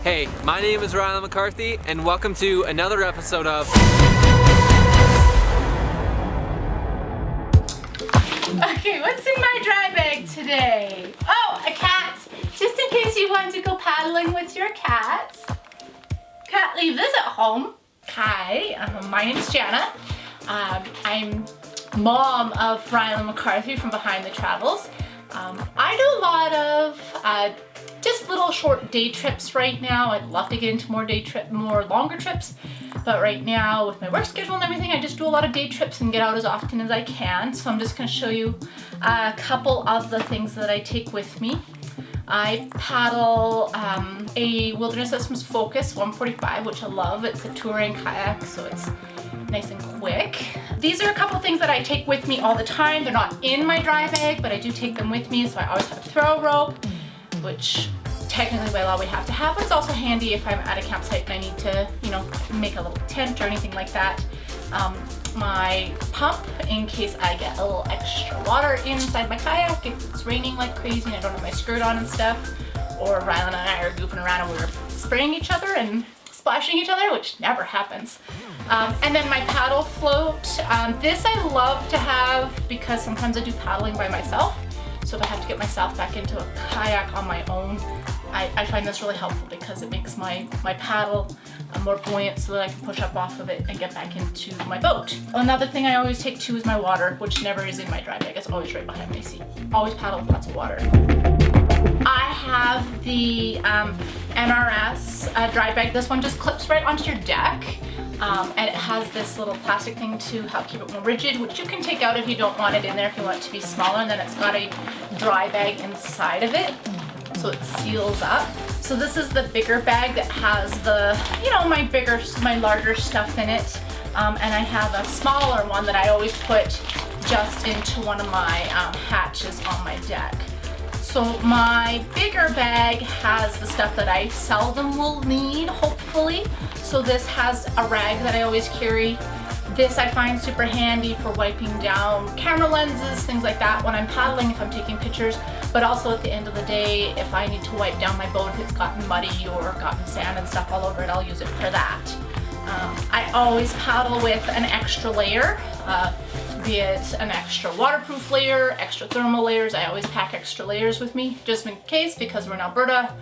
Hey, my name is Ryan McCarthy, and welcome to another episode of... Okay, what's in my dry bag today? Oh, a cat, just in case you want to go paddling with your cats. Can't leave this at home. Hi, my name's Janna. I'm mom of Ryan McCarthy from Behind the Travels. I do a lot of just little short day trips right now. I'd love to get into more longer trips, but right now with my work schedule and everything, I just do a lot of day trips and get out as often as I can. So I'm just going to show you a couple of the things that I take with me. I paddle a Wilderness Systems Focus 145, which I love. It's a touring kayak, so it's nice and quick. These are a couple things that I take with me all the time. They're not in my dry bag, but I do take them with me, so I always have a throw rope, which technically by law we have to have, but it's also handy if I'm at a campsite and I need to, make a little tent or anything like that. My pump in case I get a little extra water inside my kayak if it's raining like crazy and I don't have my skirt on and stuff, or Rylan and I are goofing around and we're spraying each other and splashing each other, which never happens. And then my paddle float. This I love to have because sometimes I do paddling by myself. So if I have to get myself back into a kayak on my own, I find this really helpful because it makes my paddle more buoyant so that I can push up off of it and get back into my boat. Another thing I always take too is my water, which never is in my dry bag. It's always right behind my seat. Always paddle with lots of water. I have the Nrs Dry Bag. This one just clips right onto your deck. And it has this little plastic thing to help keep it more rigid, which you can take out if you don't want it in there, if you want it to be smaller. And then it's got a dry bag inside of it, so it seals up. So this is the bigger bag that has the, my larger stuff in it. And I have a smaller one that I always put just into one of my hatches on my deck. So my bigger bag has the stuff that I seldom will need, hopefully. So this has a rag that I always carry. This I find super handy for wiping down camera lenses, things like that when I'm paddling, if I'm taking pictures, but also at the end of the day, if I need to wipe down my boat, if it's gotten muddy or gotten sand and stuff all over it, I'll use it for that. I always paddle with an extra layer, be it an extra waterproof layer, extra thermal layers. I always pack extra layers with me just in case, because we're in Alberta,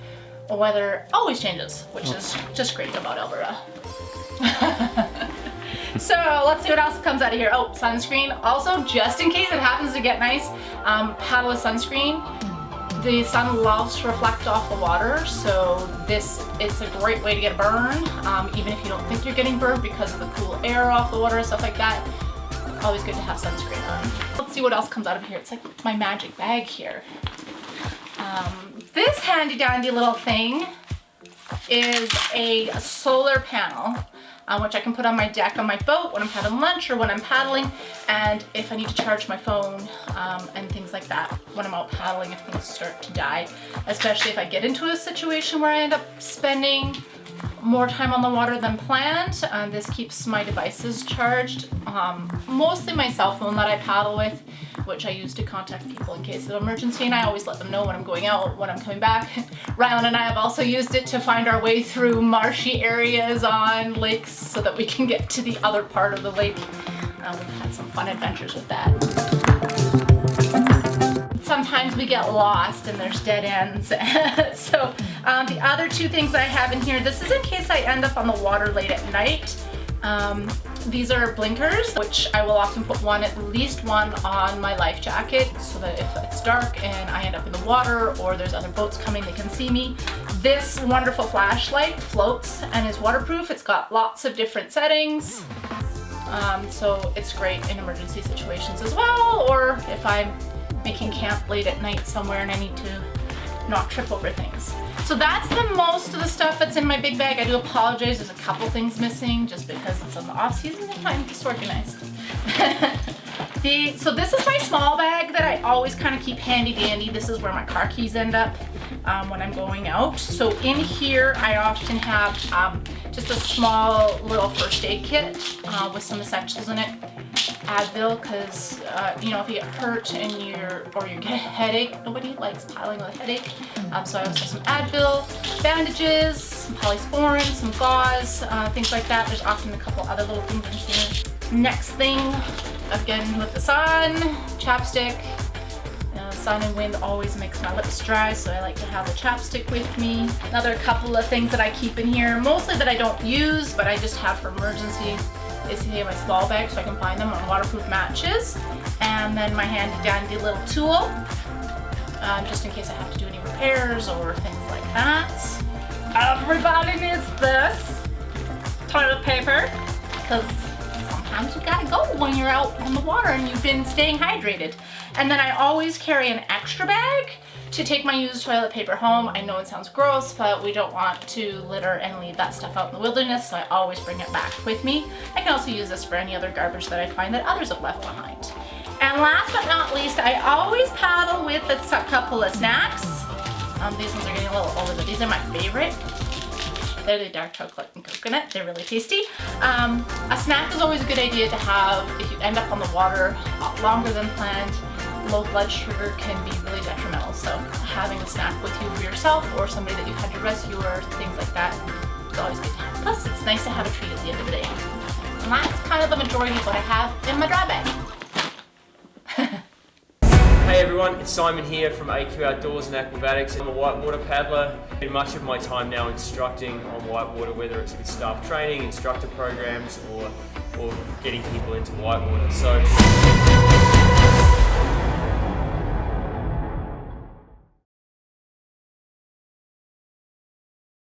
the weather always changes, which is just great about Alberta. So let's see what else comes out of here. Oh, sunscreen. Also, just in case it happens to get nice, paddle with sunscreen. The sun loves to reflect off the water, so this is a great way to get a burn, even if you don't think you're getting burned because of the cool air off the water and stuff like that. Always good to have sunscreen on. Let's see what else comes out of here. It's like my magic bag here. This handy dandy little thing is a solar panel, which I can put on my deck on my boat when I'm having lunch or when I'm paddling, and if I need to charge my phone and things like that when I'm out paddling if things start to die, especially if I get into a situation where I end up spending more time on the water than planned. This keeps my devices charged, mostly my cell phone that I paddle with, which I use to contact people in case of emergency, and I always let them know when I'm going out, when I'm coming back. Rylan and I have also used it to find our way through marshy areas on lakes so that we can get to the other part of the lake. We've had some fun adventures with that. Sometimes we get lost and there's dead ends. So the other two things I have in here, this is in case I end up on the water late at night. These are blinkers, which I will often put at least one on my life jacket so that if it's dark and I end up in the water or there's other boats coming, they can see me. This wonderful flashlight floats and is waterproof. It's got lots of different settings. So it's great in emergency situations as well, or if I'm making camp late at night somewhere and I need to not trip over things. So that's the most of the stuff that's in my big bag. I do apologize, there's a couple things missing just because it's in the off season and I'm disorganized. So this is my small bag that I always kind of keep handy dandy. This is where my car keys end up when I'm going out. So in here I often have just a small little first aid kit with some essentials in it. Advil, because if you get hurt and you get a headache, nobody likes paddling with a headache. So I also have some Advil, bandages, some polysporin, some gauze, things like that. There's often a couple other little things in here. Next thing, again with the sun, chapstick. Sun and wind always makes my lips dry, so I like to have the chapstick with me. Another couple of things that I keep in here, mostly that I don't use, but I just have for emergency, is here my small bag so I can find them on waterproof matches. And then my handy dandy little tool, just in case I have to do any repairs or things like that. Everybody needs this toilet paper, because sometimes you gotta go when you're out on the water and you've been staying hydrated. And then I always carry an extra bag to take my used toilet paper home. I know it sounds gross, but we don't want to litter and leave that stuff out in the wilderness, so I always bring it back with me. I can also use this for any other garbage that I find that others have left behind. And last but not least, I always paddle with a couple of snacks. These ones are getting a little older, but these are my favorite. They're the dark chocolate and coconut. They're really tasty. A snack is always a good idea to have if you end up on the water longer than planned. Low blood sugar can be really detrimental, so having a snack with you for yourself or somebody that you've had to rescue or things like that is always good to have. Plus, it's nice to have a treat at the end of the day. And that's kind of the majority of what I have in my dry bag. Hey everyone, it's Simon here from AQ Outdoors and Aquabatics. I'm a whitewater paddler. I spend much of my time now instructing on whitewater, whether it's with staff training, instructor programs, or getting people into whitewater. So